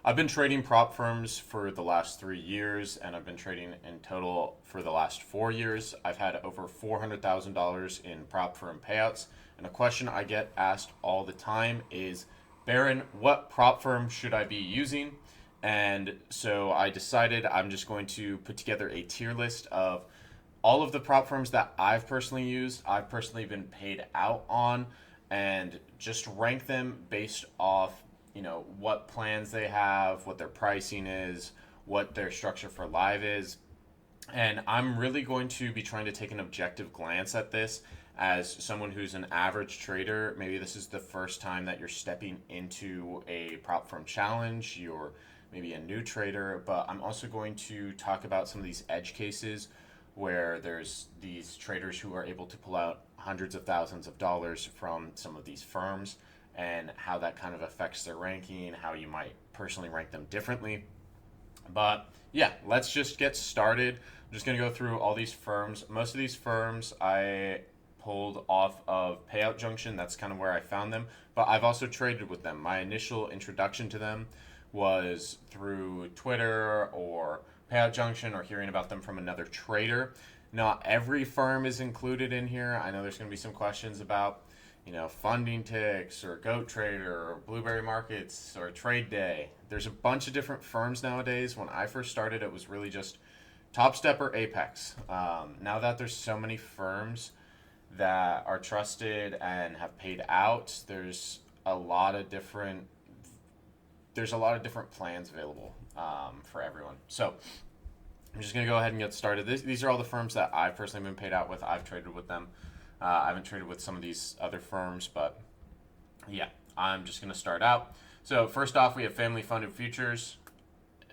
I've been trading prop firms for the last 3 years, and I've been trading in total for the last 4 years. I've had over $400,000 in prop firm payouts. And a question I get asked all the time is, Baron, what prop firm should I be using? And so I decided I'm just going to put together a tier list of all of the prop firms that I've personally used, I've personally been paid out on, and just rank them based off, what plans they have, what their pricing is, what their structure for live is. And I'm really going to be trying to take an objective glance at this as someone who's an average trader. Maybe this is the first time that you're stepping into a prop firm challenge. You're maybe a new trader, but I'm also going to talk about some of these edge cases where there's these traders who are able to pull out hundreds of thousands of dollars from some of these firms and how that kind of affects their ranking, how you might personally rank them differently. But yeah, let's just get started. I'm just going to go through all these firms. Most of these firms I pulled off of Payout Junction. That's kind of where I found them. But I've also traded with them. My initial introduction to them was through Twitter or Payout Junction or hearing about them from another trader. Not every firm is included in here. I know there's going to be some questions about, funding ticks or Goat Trader or Blueberry Markets or Trade Day. There's a bunch of different firms nowadays. When I first started, it was really just Topstep or Apex. Now that there's so many firms that are trusted and have paid out, there's a lot of different plans available for everyone. So I'm just going to go ahead and get started. These are all the firms that I've personally been paid out with. I've traded with them. I haven't traded with some of these other firms, but yeah, I'm just going to start out. So first off, we have Family Funded Futures.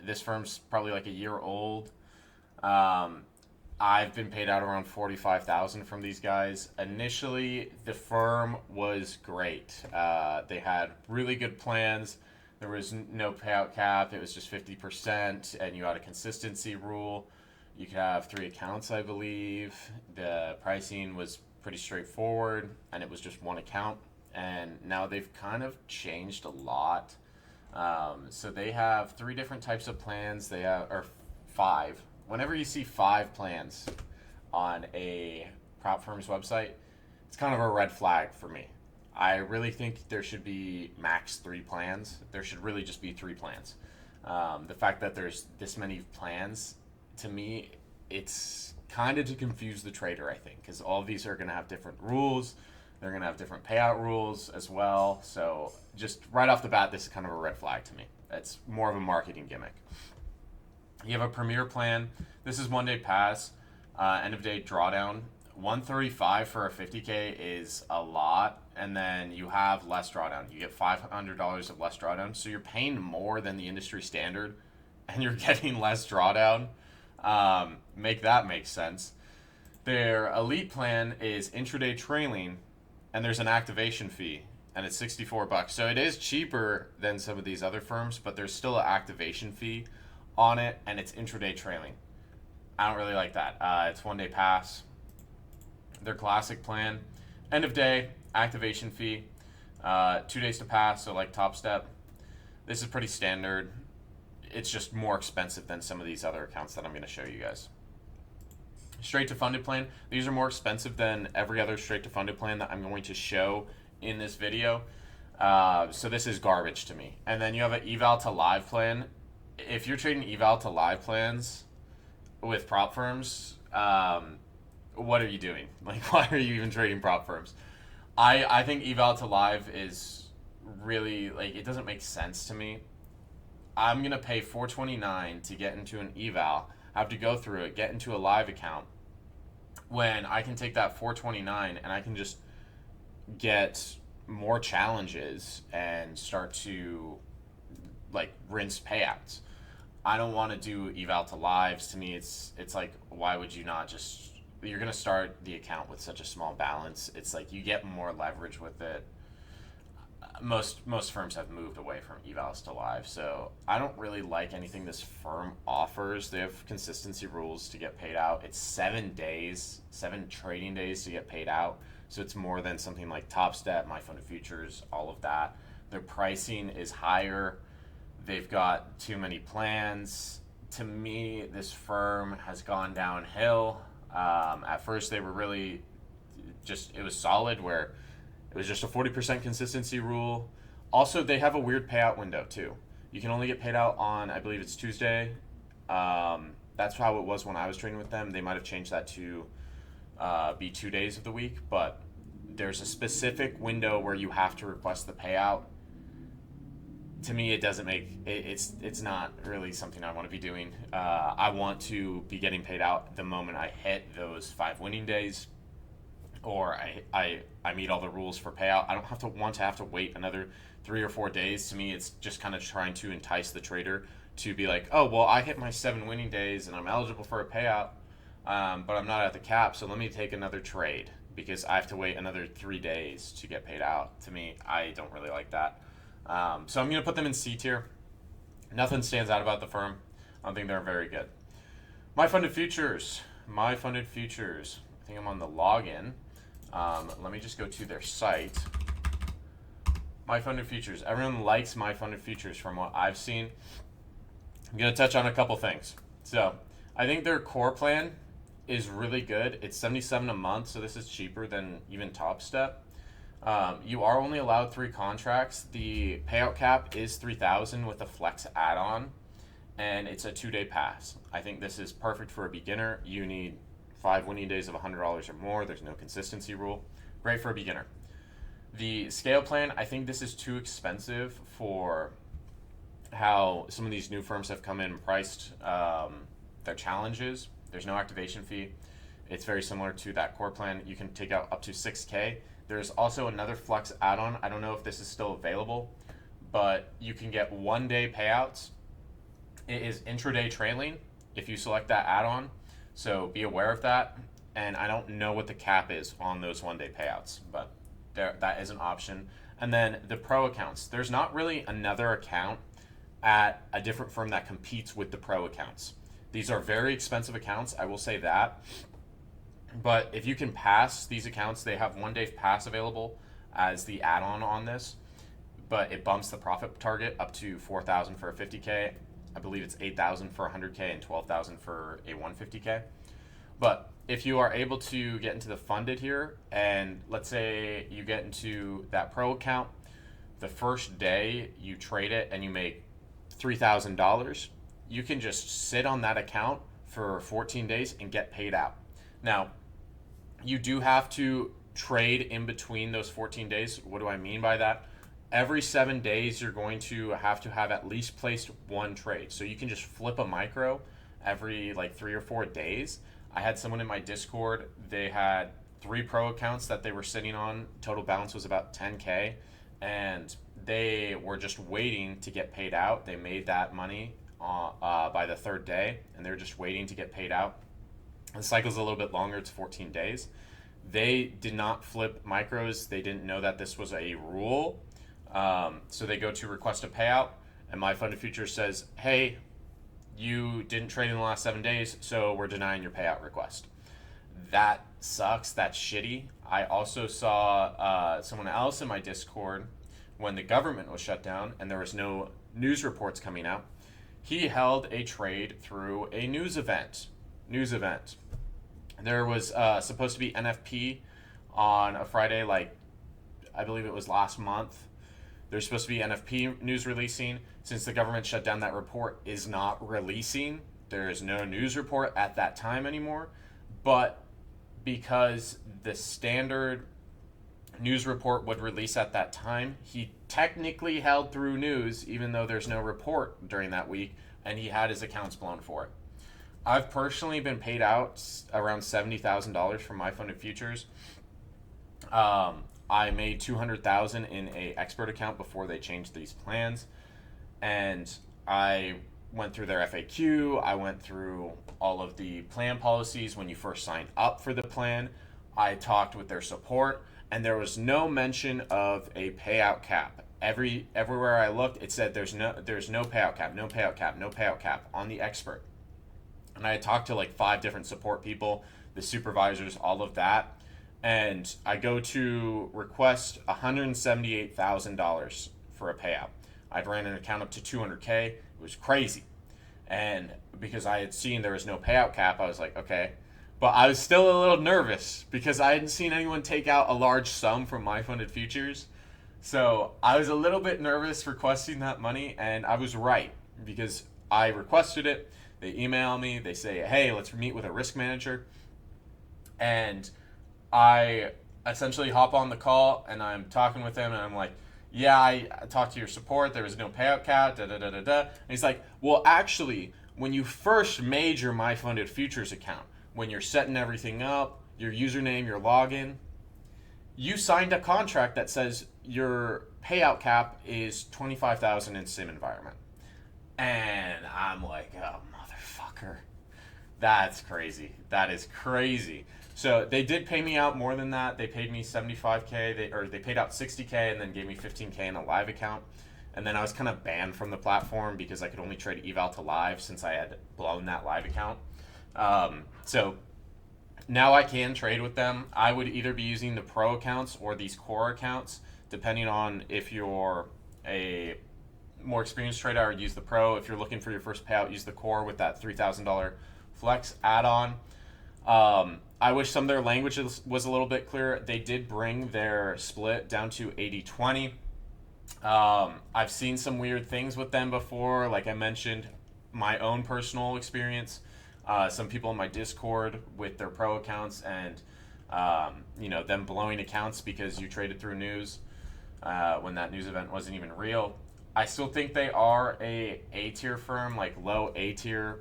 This firm's probably like a year old. I've been paid out around 45,000 from these guys. Initially, the firm was great. They had really good plans. There was no payout cap. It was just 50%, and you had a consistency rule. You could have 3 accounts, I believe. The pricing was pretty straightforward, and it was just one account. And now they've kind of changed a lot. So they have 3 different types of plans. They have, or 5. Whenever you see 5 plans on a prop firm's website, it's kind of a red flag for me. I really think there should be max 3 plans. There should really just be 3 plans. The fact that there's this many plans, to me, it's kind of to confuse the trader, I think, because all of these are going to have different rules. They're going to have different payout rules as well. So just right off the bat, this is kind of a red flag to me. It's more of a marketing gimmick. You have a premier plan. This is 1 day pass, end of day drawdown. 135 for a 50K is a lot, and then you have less drawdown. You get $500 of less drawdown, so you're paying more than the industry standard, and you're getting less drawdown. Make that make sense. Their elite plan is intraday trailing, and there's an activation fee, and it's $64. So it is cheaper than some of these other firms, but there's still an activation fee on it, and it's intraday trailing. I don't really like that. It's 1 day pass. Their classic plan, end of day, activation fee, 2 days to pass, so like Topstep. This is pretty standard. It's just more expensive than some of these other accounts that I'm going to show you guys. Straight to funded plan. These are more expensive than every other straight to funded plan that I'm going to show in this video. So this is garbage to me. And then you have an eval to live plan. If you're trading eval to live plans with prop firms, what are you doing? Like, why are you even trading prop firms? I think eval to live is really, like, it doesn't make sense to me. I'm going to pay $429 to get into an eval, have to go through it, get into a live account, when I can take that $429 and I can just get more challenges and start to, like, rinse payouts. I don't want to do eval to lives. To me, it's like, why would you not just, you're going to start the account with such a small balance. It's like you get more leverage with it. Most firms have moved away from evals to live, so I don't really like anything this firm offers. They have consistency rules to get paid out. It's 7 days, 7 trading days to get paid out, so it's more than something like Topstep, My Funded Futures, all of that. Their pricing is higher They've got too many plans. To me, this firm has gone downhill. At first, they were really it was solid, where it was just a 40% consistency rule. Also, they have a weird payout window, too. You can only get paid out on, I believe it's Tuesday. That's how it was when I was trading with them. They might have changed that to be 2 days of the week, but there's a specific window where you have to request the payout. To me, it doesn't make it's not really something I want to be doing. I want to be getting paid out the moment I hit those 5 winning days, or I meet all the rules for payout. I don't have to wait another 3 or 4 days. To me, it's just kind of trying to entice the trader to be like, oh, well, I hit my 7 winning days and I'm eligible for a payout, but I'm not at the cap, so let me take another trade because I have to wait another 3 days to get paid out. To me, I don't really like that. So I'm going to put them in C tier. Nothing stands out about the firm. I don't think they're very good. My funded futures. I think I'm on the login. Let me just go to their site. My funded futures. Everyone likes my funded futures from what I've seen. I'm going to touch on a couple things. So I think their core plan is really good. It's $77 a month, so this is cheaper than even Topstep. You are only allowed 3 contracts. The payout cap is $3,000 with a flex add-on, and it's a 2-day pass. I think this is perfect for a beginner. You need 5 winning days of $100 or more. There's no consistency rule. Great for a beginner. The scale plan, I think this is too expensive for how some of these new firms have come in and priced their challenges. There's no activation fee. It's very similar to that core plan. You can take out up to 6K. There's also another flex add-on. I don't know if this is still available, but you can get 1-day payouts. It is intraday trailing if you select that add-on, so be aware of that. And I don't know what the cap is on those 1-day payouts, but that is an option. And then the pro accounts. There's not really another account at a different firm that competes with the pro accounts. These are very expensive accounts, I will say that. But if you can pass these accounts, they have 1-day pass available as the add-on on this, but it bumps the profit target up to $4,000 for a 50K. I believe it's $8,000 for a 100K and $12,000 for a 150K. But if you are able to get into the funded here, and let's say you get into that pro account, the first day you trade it and you make $3,000, you can just sit on that account for 14 days and get paid out. Now, you do have to trade in between those 14 days. What do I mean by that? Every 7 days, you're going to have at least placed 1 trade. So you can just flip a micro every 3 or 4 days. I had someone in my Discord, they had 3 pro accounts that they were sitting on. Total balance was about 10K, and they were just waiting to get paid out. They made that money by the 3rd day, and they're just waiting to get paid out. The cycle's a little bit longer, it's 14 days. They did not flip micros. They didn't know that this was a rule. So they go to request a payout, and my funded future says, hey, you didn't trade in the last 7 days, so we're denying your payout request. That sucks. That's shitty. I also saw someone else in my Discord when the government was shut down and there was no news reports coming out. He held a trade through a news event. There was supposed to be NFP on a Friday, I believe it was last month. There's supposed to be NFP news releasing. Since the government shut down, that report is not releasing. There is no news report at that time anymore. But because the standard news report would release at that time, he technically held through news, even though there's no report during that week, and he had his accounts blown for it. I've personally been paid out around $70,000 from my funded futures. I made $200,000 in a expert account before they changed these plans, and I went through their FAQ. I went through all of the plan policies when you first sign up for the plan. I talked with their support, and there was no mention of a payout cap. Everywhere I looked, it said there's no payout cap on the expert. And I talked to 5 different support people, the supervisors, all of that. And I go to request $178,000 for a payout. I'd ran an account up to 200K. It was crazy. And because I had seen there was no payout cap, I was like, okay. But I was still a little nervous because I hadn't seen anyone take out a large sum from my funded futures. So I was a little bit nervous requesting that money, and I was right because I requested it. They email me, they say, hey, let's meet with a risk manager. And I essentially hop on the call and I'm talking with him and I'm like, yeah, I talked to your support. There was no payout cap, da da da da da. And he's like, well, actually, when you first made your My Funded Futures account, when you're setting everything up, your username, your login, you signed a contract that says your payout cap is 25,000 in sim environment. And I'm like, oh, motherfucker. That's crazy. That is crazy. So they did pay me out more than that. They paid me 75K. They paid out 60K and then gave me 15K in a live account. And then I was kind of banned from the platform because I could only trade eval to live since I had blown that live account. So now I can trade with them. I would either be using the pro accounts or these core accounts, depending on if you're a more experienced trader, I would use the pro. If you're looking for your first payout, use the core with that $3,000 flex add-on. I wish some of their language was a little bit clearer. They did bring their split down to 80-20. I've seen some weird things with them before. Like I mentioned, my own personal experience. Some people in my Discord with their pro accounts and, them blowing accounts because you traded through news when that news event wasn't even real. I still think they are a A-tier firm, like low A-tier,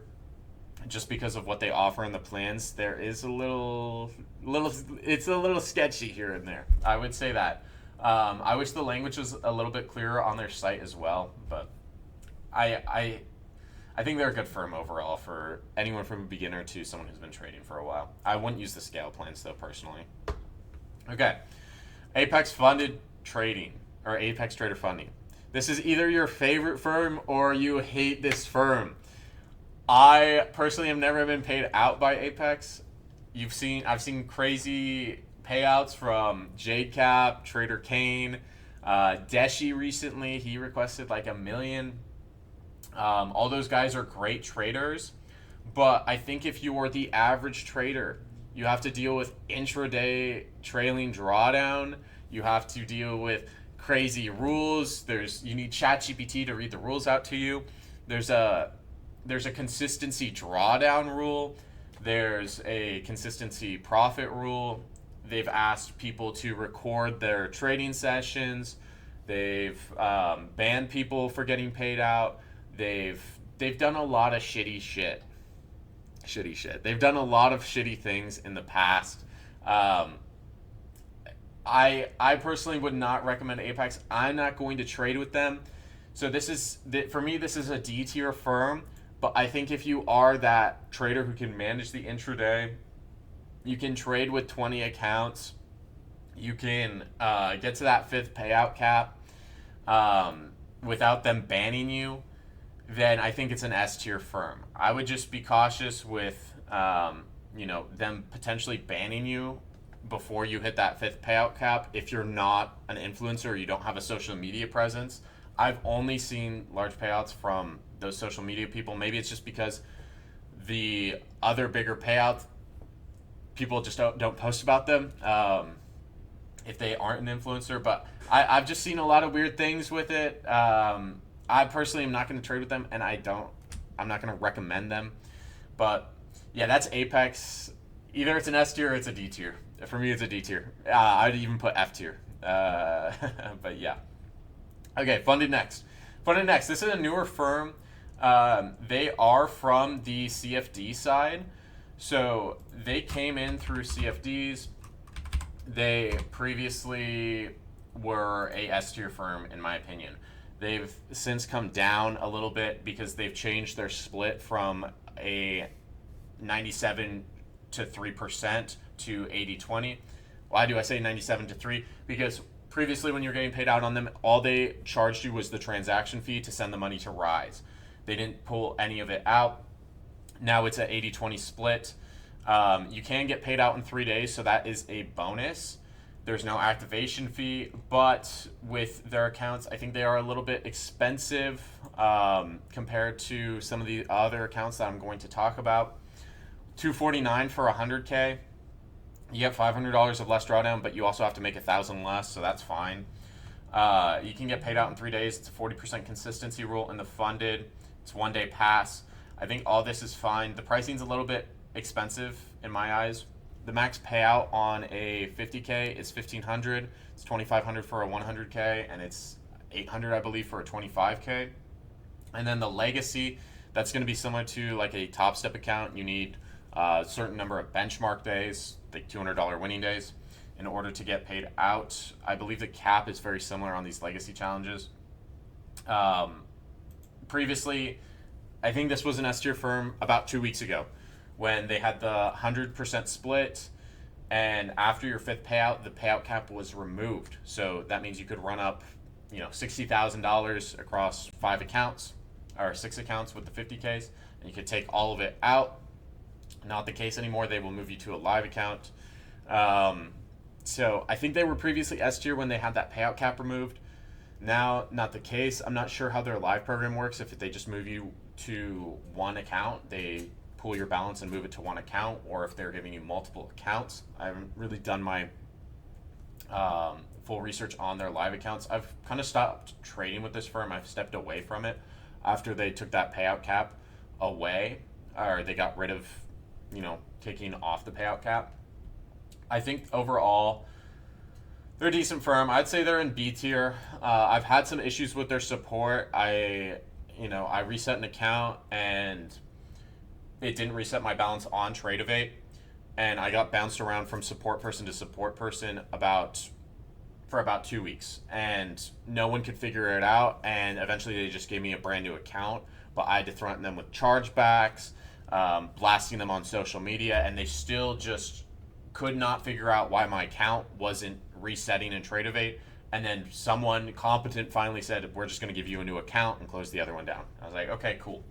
just because of what they offer in the plans. There is it's a little sketchy here and there. I would say that. I wish the language was a little bit clearer on their site as well, but I think they're a good firm overall for anyone from a beginner to someone who's been trading for a while. I wouldn't use the scale plans though, personally. Okay, Apex Funded Trading, or Apex Trader Funding. This is either your favorite firm or you hate this firm. I personally have never been paid out by Apex. I've seen crazy payouts from JadeCap, Trader Kane, Deshi recently. He requested like $1 million. All those guys are great traders, but I think if you are the average trader, you have to deal with intraday trailing drawdown. You have to deal with crazy rules. You need ChatGPT to read the rules out to you. There's a consistency drawdown rule. There's a consistency profit rule. They've asked people to record their trading sessions. They've banned people for getting paid out. They've done a lot of shitty shit. They've done a lot of shitty things in the past. I personally would not recommend Apex. I'm not going to trade with them. So for me, this is a D tier firm. But I think if you are that trader who can manage the intraday, you can trade with 20 accounts. You can get to that 5th payout cap without them banning you. Then I think it's an S tier firm. I would just be cautious with them potentially banning you before you hit that 5th payout cap if you're not an influencer or you don't have a social media presence. I've only seen large payouts from those social media people. Maybe it's just because the other bigger payouts, people just don't post about them if they aren't an influencer. But I've just seen a lot of weird things with it. I personally am not going to trade with them, and I'm not going to recommend them. But yeah, that's Apex. Either it's an S tier or it's a D tier. For me, it's a D tier. I'd even put F tier. But yeah. Okay, Funded Next. This is a newer firm. They are from the CFD side. So they came in through CFDs. They previously were a S tier firm, in my opinion. They've since come down a little bit because they've changed their split from a 97 to 3% to 80-20. Why do I say 97 to 3? Because previously when you're getting paid out on them, all they charged you was the transaction fee to send the money to Rise. They didn't pull any of it out. Now it's an 80-20 split. You can get paid out in 3 days, so that is a bonus. There's no activation fee, but with their accounts, I think they are a little bit expensive compared to some of the other accounts that I'm going to talk about. $249 for 100K. You get $500 of less drawdown, but you also have to make 1,000 less, so that's fine. You can get paid out in 3 days. It's a 40% consistency rule in the funded. It's 1 day pass. I think all this is fine. The pricing's a little bit expensive in my eyes. The max payout on a 50K is $1,500. It's $2,500 for a 100K, and it's $800, I believe, for a 25K. And then the legacy, that's going to be similar to like a Topstep account. You need a certain number of benchmark days, like $200 winning days, in order to get paid out. I believe the cap is very similar on these legacy challenges. Previously, I think this was an S tier firm about 2 weeks ago, when they had the 100% split, and after your fifth payout, the payout cap was removed. So that means you could run up, $60,000 across 5 accounts or 6 accounts with the 50Ks, and you could take all of it out. Not the case anymore. They will move you to a live account. So I think they were previously S tier when they had that payout cap removed. Now, not the case. I'm not sure how their live program works. If they just move you to one account, they pull your balance and move it to one account, or if they're giving you multiple accounts. I haven't really done my full research on their live accounts. I've kind of stopped trading with this firm. I've stepped away from it after they took that payout cap away, or they got rid of, taking off the payout cap. I think overall, they're a decent firm. I'd say they're in B tier. I've had some issues with their support. I reset an account and it didn't reset my balance on Tradeify, and I got bounced around from support person to support person for about 2 weeks, and no one could figure it out, and eventually they just gave me a brand new account, but I had to threaten them with chargebacks, blasting them on social media, and they still just could not figure out why my account wasn't resetting in Tradeify. And then someone competent finally said, we're just going to give you a new account, and close the other one down. I was like, okay, cool.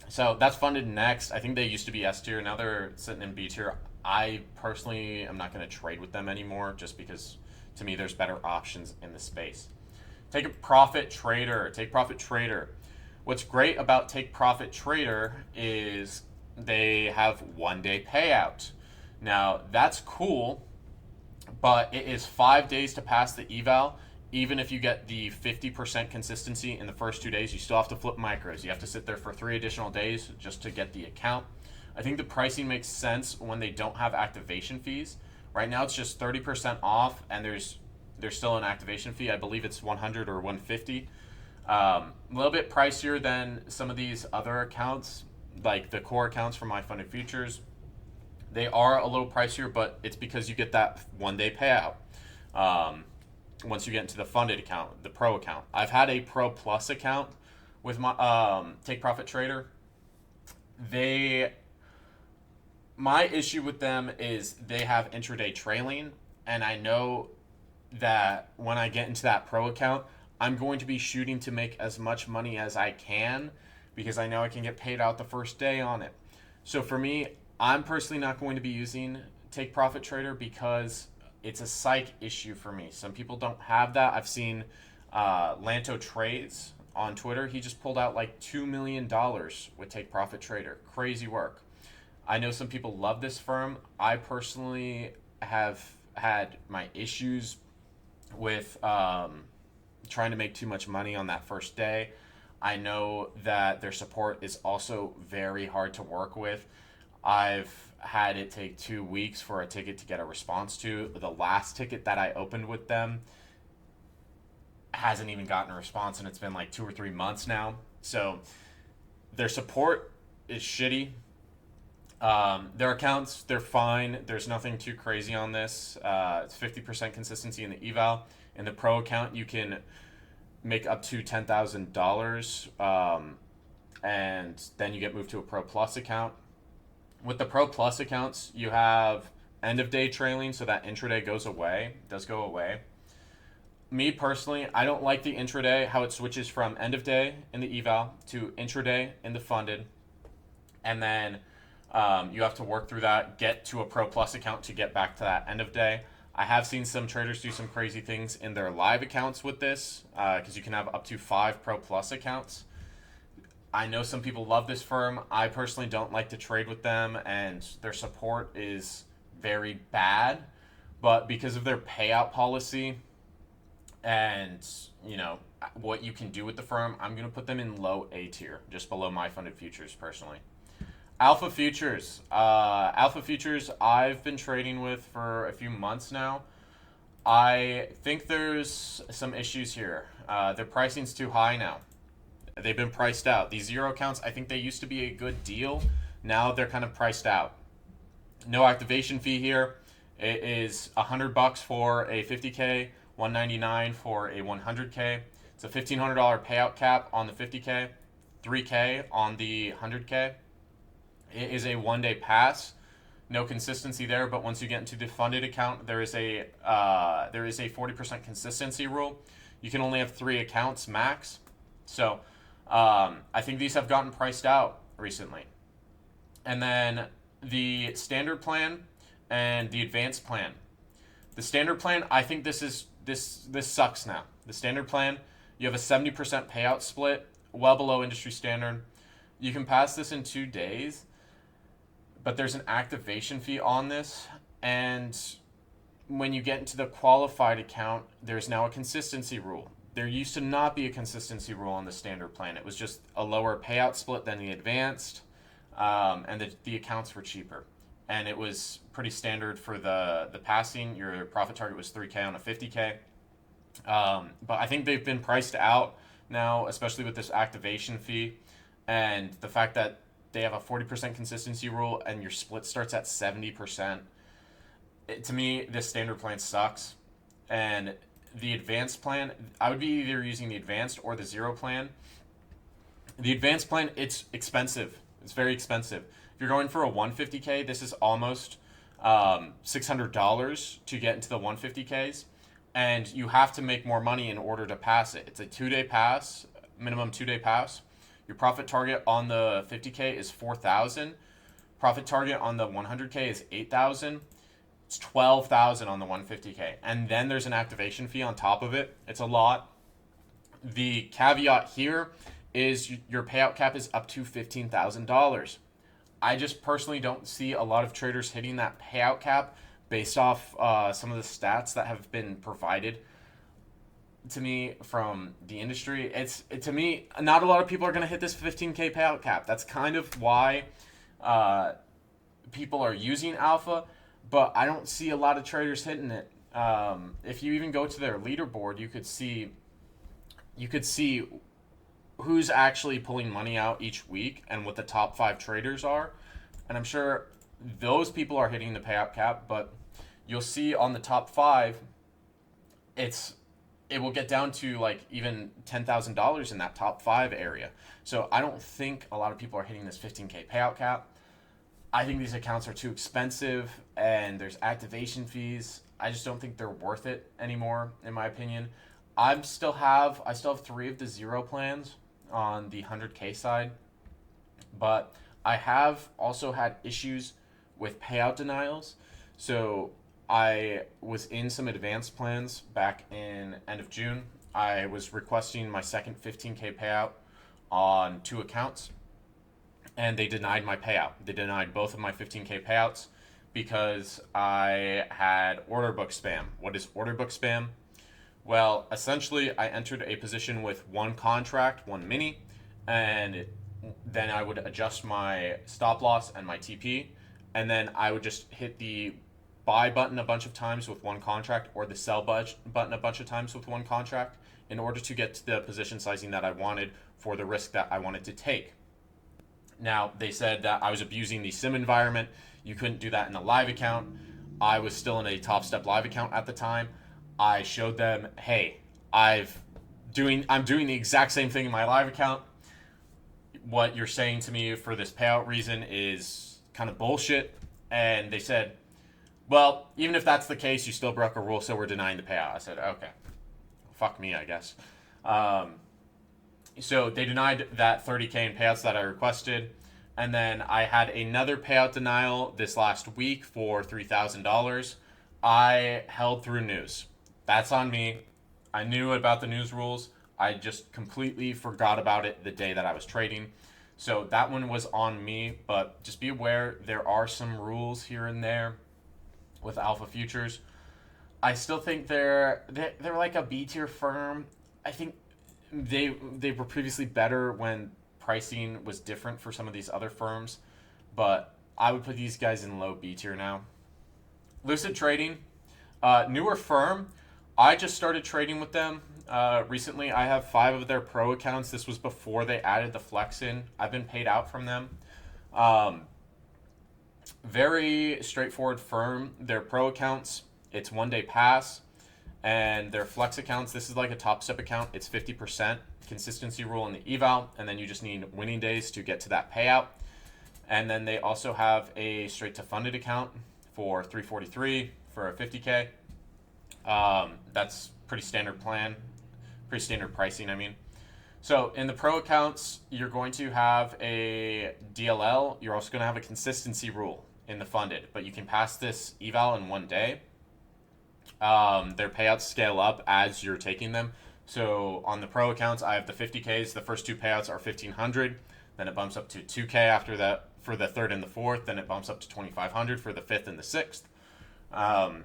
So that's funded next. I think they used to be S tier. Now they're sitting in B tier. I personally am not going to trade with them anymore, just because to me there's better options in the space. Take Profit Trader. What's great about Take Profit Trader is they have 1 day payout. Now that's cool, but it is 5 days to pass the eval. Even if you get the 50% consistency in the first 2 days, you still have to flip micros. You have to sit there for 3 additional days just to get the account. I think the pricing makes sense when they don't have activation fees. Right now it's just 30% off, and there's still an activation fee. I believe it's 100 or 150. A little bit pricier than some of these other accounts, like the core accounts from My Funded Futures. They are a little pricier, but it's because you get that 1 day payout. Once you get into the funded account, the pro account. I've had a pro plus account with my Take Profit Trader. My issue with them is they have intraday trailing, and I know that when I get into that pro account, I'm going to be shooting to make as much money as I can, because I know I can get paid out the first day on it. So for me, I'm personally not going to be using Take Profit Trader because it's a psych issue for me. Some people don't have that. I've seen Lanto Trades on Twitter. He just pulled out like $2 million with Take Profit Trader. Crazy work. I know some people love this firm. I personally have had my issues with trying to make too much money on that first day. I know that their support is also very hard to work with. I've had it take 2 weeks for a ticket to get a response to. The last ticket that I opened with them hasn't even gotten a response, and it's been like 2 or 3 months now. So their support is shitty. Their accounts, they're fine. There's nothing too crazy on this. It's 50% consistency in the eval. In the pro account, you can make up to $10,000, and then you get moved to a pro plus account. With the Pro Plus accounts, you have end of day trailing, so that intraday does go away. Me personally, I don't like the intraday, how it switches from end of day in the eval to intraday in the funded. And then You have to work through that, get to a Pro Plus account to get back to that end of day. I have seen some traders do some crazy things in their live accounts with this, because you can have up to 5 Pro Plus accounts. I know some people love this firm. I personally don't like to trade with them, and their support is very bad. But because of their payout policy and, you know, what you can do with the firm, I'm going to put them in low A tier, just below my funded futures personally. Alpha Futures. Alpha Futures I've been trading with for a few months now. I think there's some issues here. Their pricing's too high now. They've been priced out. These zero accounts, I think they used to be a good deal. Now they're kind of priced out. No activation fee here. It is $100 for a 50K, $199 for a 100K. It's a $1,500 payout cap on the 50K, $3K on the 100K. It is a one-day pass. No consistency there, but once you get into the funded account, there is a 40% consistency rule. You can only have 3 accounts max. So I think these have gotten priced out recently. And then the standard plan and the advanced plan. The standard plan, I think this sucks now. The standard plan, you have a 70% payout split, well below industry standard. You can pass this in 2 days, but there's an activation fee on this, and when you get into the qualified account, there's now a consistency rule. There used to not be a consistency rule on the standard plan. It was just a lower payout split than the advanced, and the accounts were cheaper. And it was pretty standard for the passing. Your profit target was 3K on a 50K. But I think they've been priced out now, especially with this activation fee, and the fact that they have a 40% consistency rule and your split starts at 70%. To me, this standard plan sucks. And the advanced plan, I would be either using the advanced or the zero plan. The advanced plan, it's expensive. It's very expensive. If you're going for a 150K, this is almost $600 to get into the 150Ks. And you have to make more money in order to pass it. It's a 2-day pass, minimum 2-day pass. Your profit target on the 50K is 4,000. Profit target on the 100K is 8,000. It's 12,000 on the 150K. And then there's an activation fee on top of it. It's a lot. The caveat here is your payout cap is up to $15,000. I just personally don't see a lot of traders hitting that payout cap based off some of the stats that have been provided to me from the industry. To me, not a lot of people are going to hit this 15K payout cap. That's kind of why people are using alpha, but I don't see a lot of traders hitting it. If you even go to their leaderboard, you could see who's actually pulling money out each week and what the top 5 traders are. And I'm sure those people are hitting the payout cap, but you'll see on the top 5, it will get down to like even $10,000 in that top 5 area. So I don't think a lot of people are hitting this 15K payout cap. I think these accounts are too expensive and there's activation fees. I just don't think they're worth it anymore, in my opinion. I still have 3 of the zero plans on the 100K side, but I have also had issues with payout denials. So I was in some advanced plans back in end of June. I was requesting my second 15K payout on 2 accounts, and they denied my payout. They denied both of my 15K payouts because I had order book spam. What is order book spam? Well, essentially, I entered a position with 1 contract, 1 mini, and then I would adjust my stop loss and my TP, and then I would just hit the buy button a bunch of times with 1 contract or the sell button a bunch of times with 1 contract in order to get to the position sizing that I wanted for the risk that I wanted to take. Now, they said that I was abusing the sim environment. You couldn't do that in a live account. I was still in a Topstep live account at the time. I showed them, hey, I'm doing the exact same thing in my live account. What you're saying to me for this payout reason is kind of bullshit. And they said, well, even if that's the case, you still broke a rule, so we're denying the payout. I said, okay, fuck me, I guess. So they denied that 30K in payouts that I requested, And then I had another payout denial this last week for $3,000. I held through news. That's on me. I knew about the news rules. I just completely forgot about it the day that I was trading. So that one was on me, but just be aware there are some rules here and there with alpha futures. I still think they're like a B tier firm. I think they were previously better when pricing was different for some of these other firms, but I would put these guys in low B tier now. Lucid Trading, newer firm. I just started trading with them recently. I have 5 of their pro accounts. This was before they added the flex in. I've been paid out from them. Um, Very straightforward firm. Their pro accounts, it's 1 day pass. And their flex accounts, this is like a Topstep account. It's 50% consistency rule in the eval, and then you just need winning days to get to that payout. And then they also have a straight to funded account for 343 for a 50K. That's pretty standard plan, pretty standard pricing, I mean. So in the pro accounts, you're going to have a DLL. You're also going to have a consistency rule in the funded, but you can pass this eval in 1 day. Their payouts scale up as you're taking them. So on the pro accounts, I have the 50Ks. The first 2 payouts are 1,500. Then it bumps up to 2K after that for the third and the fourth. Then it bumps up to 2,500 for the fifth and the sixth. The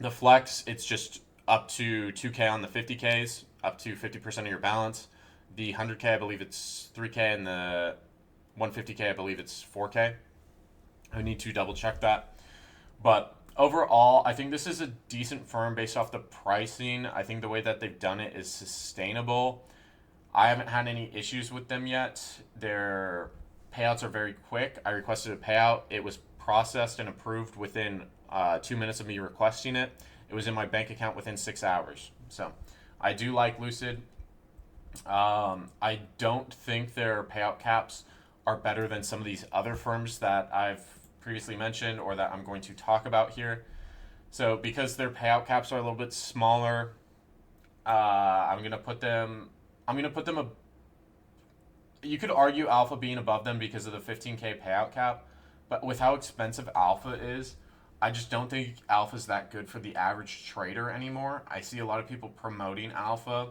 flex, it's just up to 2K on the 50Ks, up to 50% of your balance. The 100K, I believe it's 3K, and the 150K, I believe it's 4K. I need to double check that. But overall, I think this is a decent firm based off the pricing. I think the way that they've done it is sustainable. I haven't had any issues with them yet. Their payouts are very quick. I requested a payout. It was processed and approved within 2 minutes of me requesting it. It was in my bank account within 6 hours. So I do like Lucid. I don't think their payout caps are better than some of these other firms that I've previously mentioned or that I'm going to talk about here. So because their payout caps are a little bit smaller, I'm gonna put them. You could argue Alpha being above them because of the 15K payout cap, but with how expensive Alpha is, I just don't think Alpha's that good for the average trader anymore. I see a lot of people promoting Alpha.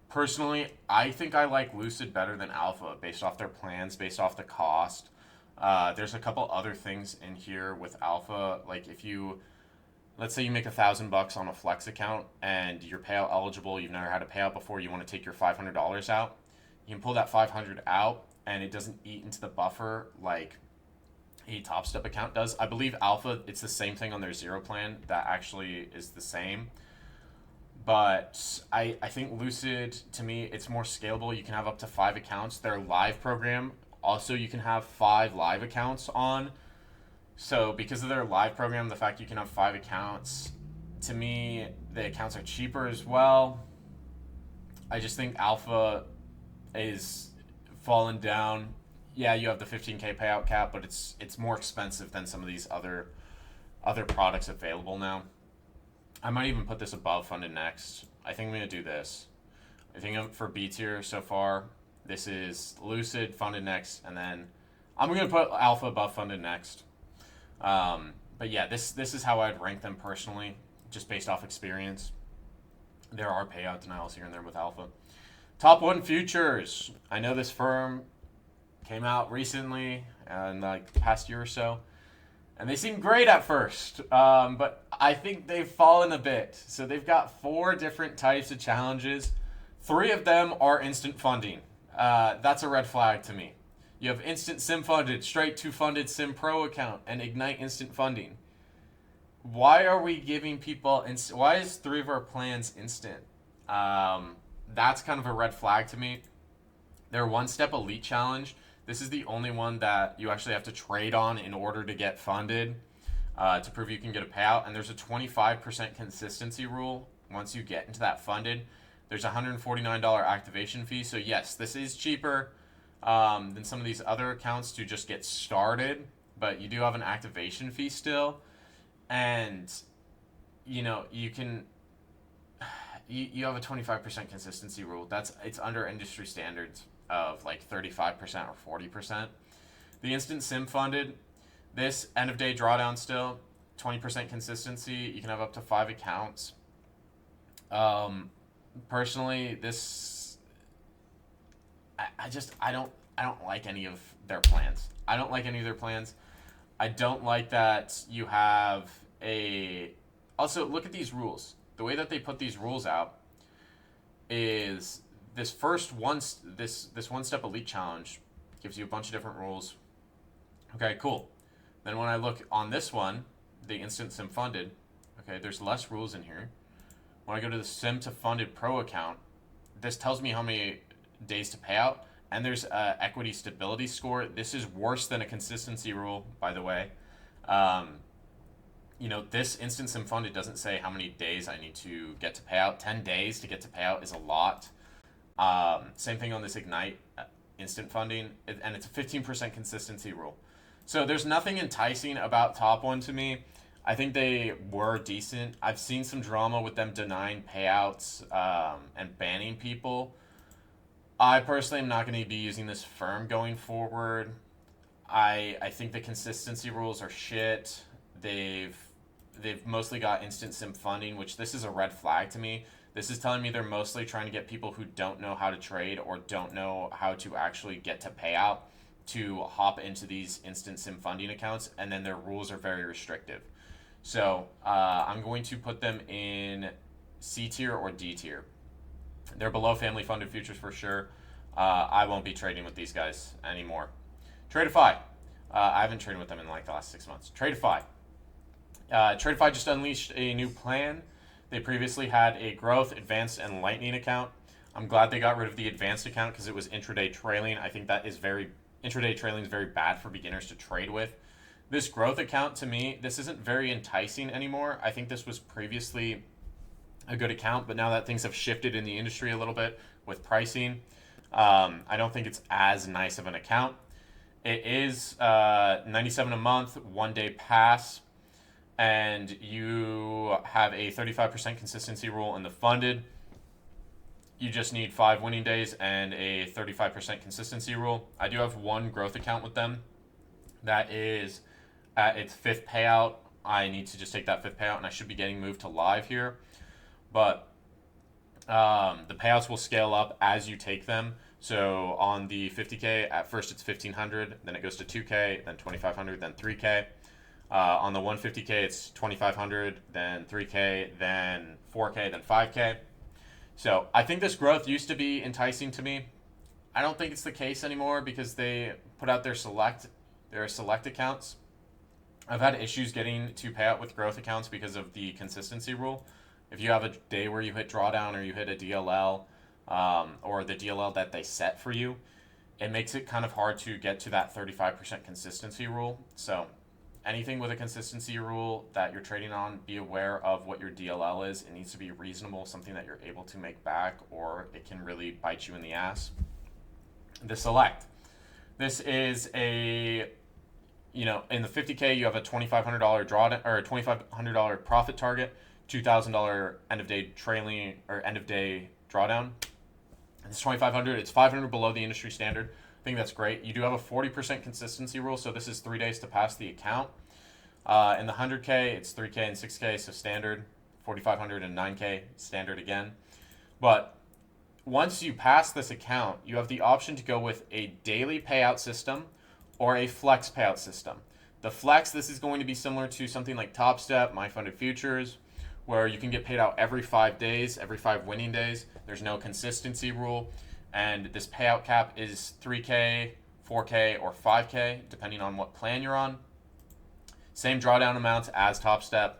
Personally, I think I like Lucid better than Alpha based off their plans, based off the cost. There's a couple other things in here with Alpha. Like if you, let's say you make $1,000 on a flex account and you're payout eligible, you've never had a payout before, you want to take your $500 out. You can pull that 500 out and it doesn't eat into the buffer like a Topstep account does. I believe Alpha, it's the same thing on their zero plan. That actually is the same. But I think Lucid, to me, it's more scalable. You can have up to 5 accounts. Their live program, also you can have 5 live accounts on. So because of their live program, the fact you can have 5 accounts, to me, the accounts are cheaper as well. I just think Alpha is fallen down. Yeah, you have the 15K payout cap, but it's more expensive than some of these other products available now. I might even put this above funded next. I think I'm going to do this. I think for B tier so far, this is Lucid, funded next, and then I'm going to put Alpha above funded next. But yeah, this is how I'd rank them personally, just based off experience. There are payout denials here and there with Alpha. Top 1 futures. I know this firm came out recently, in like the past year or so. And they seem great at first, but I think they've fallen a bit. So they've got 4 different types of challenges. 3 of them are instant funding. That's a red flag to me. You have instant sim funded, straight to funded sim pro account, and ignite instant funding. Why are we giving people why is 3 of our plans instant? That's kind of a red flag to me. Their 1-step elite challenge. This is the only one that you actually have to trade on in order to get funded to prove you can get a payout. And there's a 25% consistency rule once you get into that funded. There's a $149 activation fee. So yes, this is cheaper than some of these other accounts to just get started. But you do have an activation fee still. And, you know, you have a 25% consistency rule. It's under industry standards. of like 35% or 40%. The instant sim funded, this end of day drawdown still, 20% consistency. You can have up to 5 accounts. Personally, this I don't like any of their plans. I don't like any of their plans. I don't like that you have a. Also, look at these rules. The way that they put these rules out is this one step elite challenge gives you a bunch of different rules. Okay, cool. Then when I look on this one, the instant sim funded, okay, there's less rules in here. When I go to the sim to funded pro account, this tells me how many days to pay out, and there's a equity stability score. This is worse than a consistency rule, by the way. Um, this instant sim funded doesn't say how many days I need to get to pay out. 10 days to get to pay out is a lot. Same thing on this Ignite instant funding, and it's a 15% consistency rule. So there's nothing enticing about Top One to me. I think they were decent. I've seen some drama with them denying payouts and banning people. I personally am not going to be using this firm going forward. I think the consistency rules are shit. They've mostly got instant sim funding, which this is a red flag to me. This is telling me they're mostly trying to get people who don't know how to trade or don't know how to actually get to payout to hop into these instant sim funding accounts, and then their rules are very restrictive. So I'm going to put them in C tier or D tier. They're below family funded futures for sure. I won't be trading with these guys anymore. Tradeify. I haven't traded with them in like the last 6 months. Tradeify. Tradeify just unleashed a new plan. They previously had a growth, advanced, and lightning account. I'm glad they got rid of the advanced account because it was intraday trailing. I think that is intraday trailing is very bad for beginners to trade with. This growth account, to me, this isn't very enticing anymore. I think this was previously a good account, but now that things have shifted in the industry a little bit with pricing, I don't think it's as nice of an account. It is $97 a month, 1 day pass, and you have a 35% consistency rule in the funded. You just need 5 winning days and a 35% consistency rule. I do have one growth account with them that is at its 5th payout. I need to just take that 5th payout, and I should be getting moved to live here. But the payouts will scale up as you take them. So on the 50K, at first it's 1,500, then it goes to 2K, then 2,500, then 3K. On the 150K, it's 2,500, then 3K, then 4K, then 5K. So I think this growth used to be enticing to me. I don't think it's the case anymore because they put out their select accounts. I've had issues getting to pay out with growth accounts because of the consistency rule. If you have a day where you hit drawdown or you hit a DLL or the DLL that they set for you, it makes it kind of hard to get to that 35% consistency rule. So anything with a consistency rule that you're trading on, be aware of what your DLL is. It needs to be reasonable, something that you're able to make back, or it can really bite you in the ass. The select. This is in the 50K, you have a $2,500 drawdown or a $2,500 profit target, $2,000 end of day trailing or end of day drawdown. It's 2,500. It's 500 below the industry standard. I think that's great. You do have a 40% consistency rule, so this is 3 days to pass the account. In the 100K, it's 3K and 6K, so standard. 4,500 and 9K, standard again. But once you pass this account, you have the option to go with a daily payout system or a flex payout system. The flex, this is going to be similar to something like Topstep, My Funded Futures, where you can get paid out every 5 days, every 5 winning days. There's no consistency rule. And this payout cap is 3K, 4K, or 5K, depending on what plan you're on. Same drawdown amounts as Topstep.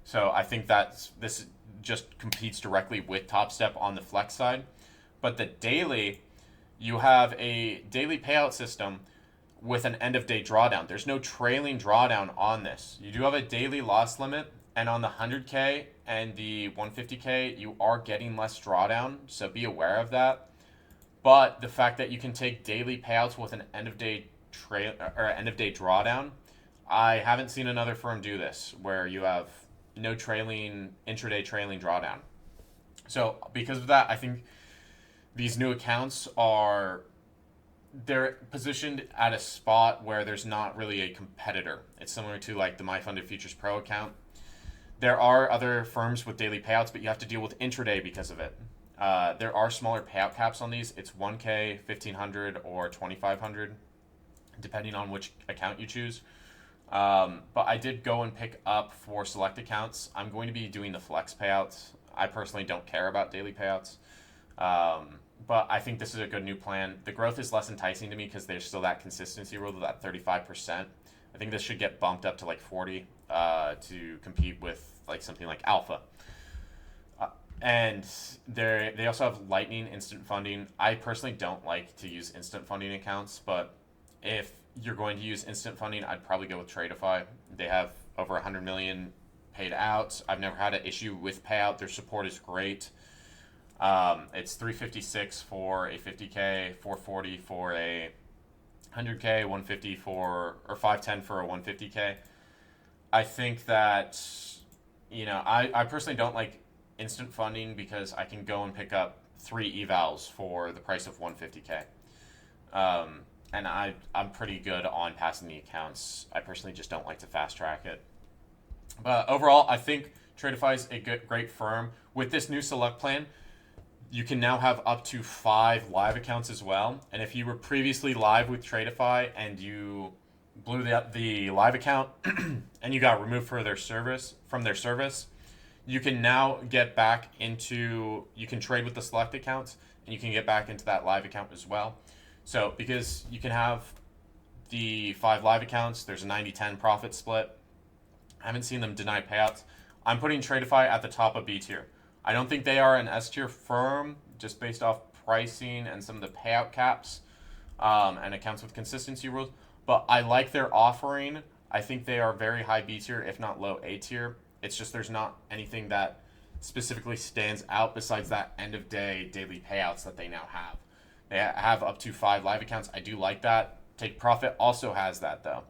So I think this just competes directly with Topstep on the flex side. But the daily, you have a daily payout system with an end of day drawdown. There's no trailing drawdown on this. You do have a daily loss limit, and on the 100K and the 150K, you are getting less drawdown, so be aware of that. But the fact that you can take daily payouts with an end of day drawdown, I haven't seen another firm do this where you have no intraday trailing drawdown. So because of that, I think these new accounts are they're positioned at a spot where there's not really a competitor. It's similar to like the My Funded Futures Pro account. There are other firms with daily payouts, but you have to deal with intraday because of it. There are smaller payout caps on these. It's 1K, 1,500, or 2,500, depending on which account you choose. But I did go and pick up for select accounts. I'm going to be doing the flex payouts. I personally don't care about daily payouts. But I think this is a good new plan. The growth is less enticing to me because there's still that consistency rule of that 35%. I think this should get bumped up to like 40 to compete with like something like Alpha. And they also have Lightning instant funding. I personally don't like to use instant funding accounts, but if you're going to use instant funding, I'd probably go with Tradeify. They have over 100 million paid out. I've never had an issue with payout. Their support is great. It's 356 for a 50K, 440 for a 100K, 150 for, or 510 for a 150K. I think that, I personally don't like instant funding because I can go and pick up 3 evals for the price of 150K. And I'm pretty good on passing the accounts. I personally just don't like to fast track it. But overall, I think Tradeify is a great firm. With this new select plan, you can now have up to 5 live accounts as well. And if you were previously live with Tradeify and you blew the live account and you got removed from their service, you can now get back into, you can trade with the select accounts and you can get back into that live account as well. So because you can have the 5 live accounts, there's a 90-10 profit split. I haven't seen them deny payouts. I'm putting Tradeify at the top of B tier. I don't think they are an S tier firm just based off pricing and some of the payout caps and accounts with consistency rules. But I like their offering. I think they are very high B tier, if not low A tier. It's just there's not anything that specifically stands out besides that end of day daily payouts that they now have. They have up to 5 live accounts. I do like that. Take Profit also has that though.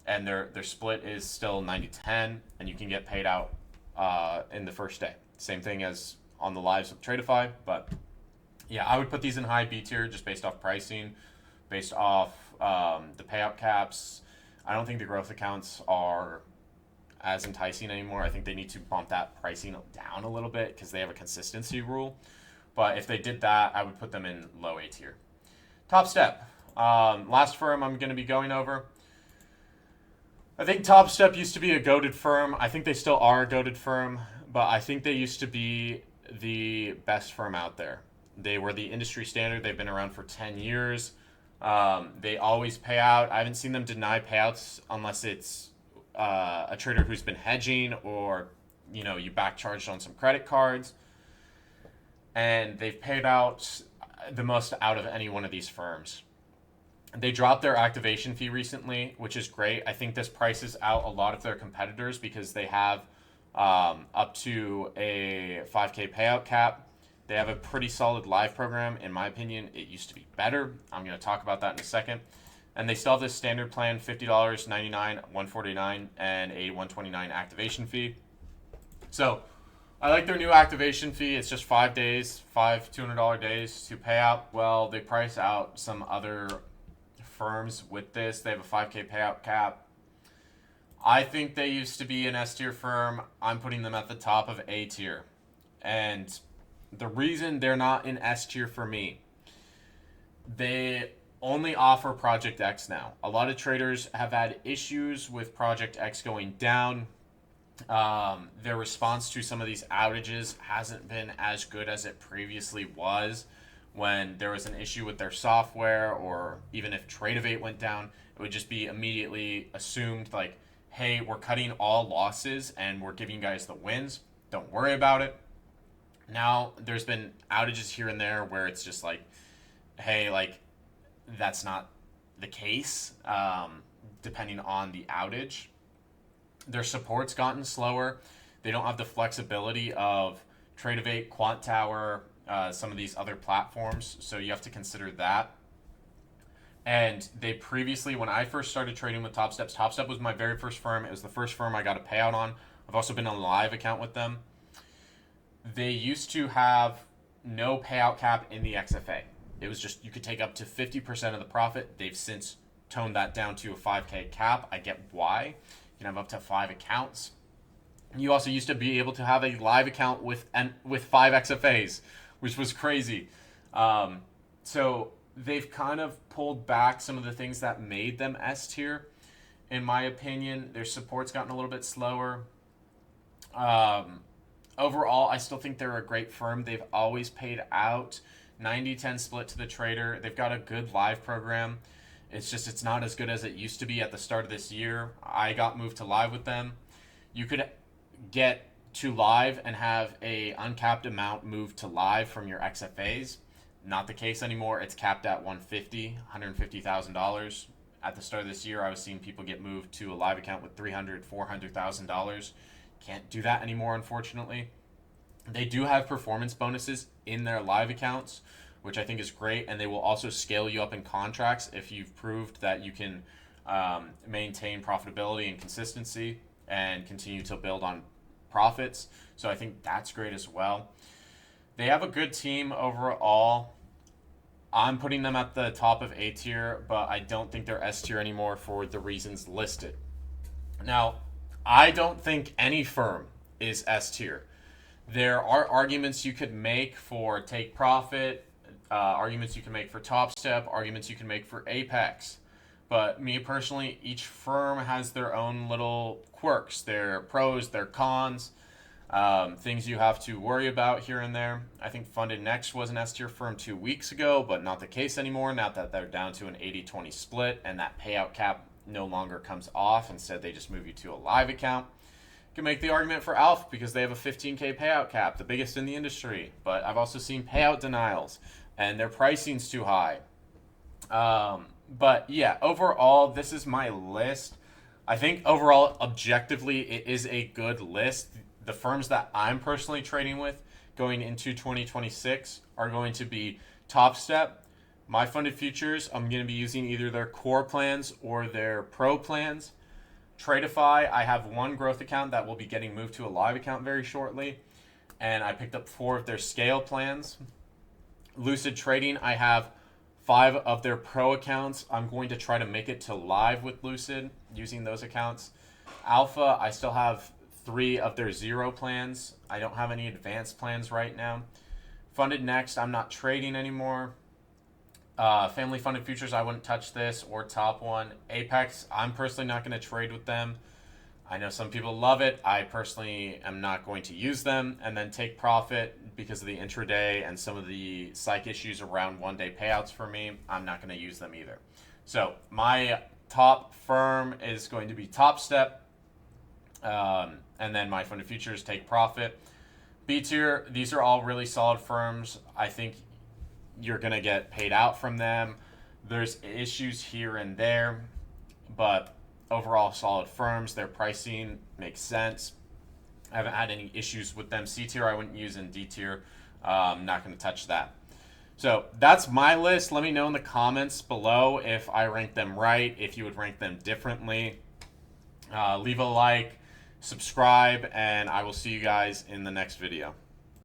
And their split is still 90-10, and you can get paid out in the first day. Same thing as on the lives with Tradeify, but yeah, I would put these in high B tier just based off pricing, based off the payout caps. I don't think the growth accounts are as enticing anymore. I think they need to bump that pricing down a little bit because they have a consistency rule. But if they did that, I would put them in low A tier. Topstep, last firm I'm going to be going over. I think Topstep used to be a goated firm. I think they still are a goated firm, but I think they used to be the best firm out there. They were the industry standard. They've been around for 10 years. They always pay out. I haven't seen them deny payouts unless it's a trader who's been hedging or, you back charged on some credit cards. And they've paid out the most out of any one of these firms. They dropped their activation fee recently, which is great. I think this prices out a lot of their competitors because they have up to a 5K payout cap. They have a pretty solid live program. In my opinion, it used to be better. I'm going to talk about that in a second. And they still have this standard plan, $50, $99, $149, and a $129 activation fee. So I like their new activation fee. It's just 5 days, 5 $200 days to pay out. Well, they price out some other firms with this. They have a 5K payout cap. I think they used to be an S tier firm. I'm putting them at the top of A tier. And the reason they're not in S tier for me, they only offer Project X now. A lot of traders have had issues with Project X going down. Their response to some of these outages hasn't been as good as it previously was. When there was an issue with their software, or even if Tradeify went down, it would just be immediately assumed like, hey, we're cutting all losses and we're giving you guys the wins. Don't worry about it. Now there's been outages here and there where it's just like, hey, like that's not the case, depending on the outage. Their support's gotten slower. They don't have the flexibility of Tradeify, Quant Tower, some of these other platforms, so you have to consider that. And they previously, when I first started trading with Topstep was my very first firm. It was the first firm I got a payout on. I've also been on a live account with them. They used to have no payout cap in the XFA. it was just you could take up to 50% of the profit. They've since toned that down to a 5K cap. I get why. You can have up to 5 accounts. You also used to be able to have a live account with 5 XFAs, which was crazy. So they've kind of pulled back some of the things that made them S tier. In my opinion, their support's gotten a little bit slower. Overall, I still think they're a great firm. They've always paid out 90-10 split to the trader. They've got a good live program. It's just it's not as good as it used to be at the start of this year. I got moved to live with them. You could get to live and have a uncapped amount moved to live from your XFAs. Not the case anymore. It's capped at $150,000. At the start of this year, I was seeing people get moved to a live account with $300,000, $400,000. Can't do that anymore, unfortunately. They do have performance bonuses in their live accounts, which I think is great, and they will also scale you up in contracts if you've proved that you can maintain profitability and consistency and continue to build on profits. So I think that's great as well. They have a good team overall. I'm putting them at the top of A tier, but I don't think they're S tier anymore for the reasons listed. Now, I don't think any firm is S tier. There are arguments you could make for Take Profit, arguments you can make for Topstep, arguments you can make for Apex. But me personally, each firm has their own little quirks, their pros, their cons, things you have to worry about here and there. I think Funded Next was an S tier firm 2 weeks ago, but not the case anymore now that they're down to an 80-20 split and that payout cap no longer comes off. Instead, they just move you to a live account. You can make the argument for Alpha because they have a 15K payout cap, the biggest in the industry. But I've also seen payout denials, and their pricing's too high. But yeah, overall, this is my list. I think overall, objectively, it is a good list. The firms that I'm personally trading with going into 2026 are going to be Topstep. My funded futures, I'm going to be using either their core plans or their pro plans. Tradeify, I have one growth account that will be getting moved to a live account very shortly. And I picked up 4 of their scale plans. Lucid Trading, I have 5 of their pro accounts. I'm going to try to make it to live with Lucid using those accounts. Alpha, I still have 3 of their 0 plans. I don't have any advanced plans right now. Funded Next, I'm not trading anymore. Family Funded Futures, I wouldn't touch this, or Top One. Apex, I'm personally not going to trade with them. I know some people love it. I personally am not going to use them. And then Take Profit, because of the intraday and some of the psych issues around one-day payouts for me, I'm not going to use them either. So my top firm is going to be Topstep. And then my funded futures, Take Profit. B tier, these are all really solid firms. I think you're going to get paid out from them. There's issues here and there, but overall solid firms. Their pricing makes sense. I haven't had any issues with them. C tier I wouldn't use, in D tier I'm not going to touch that. So that's my list. Let me know in the comments below if I rank them right, if you would rank them differently. Leave a like, subscribe, and I will see you guys in the next video.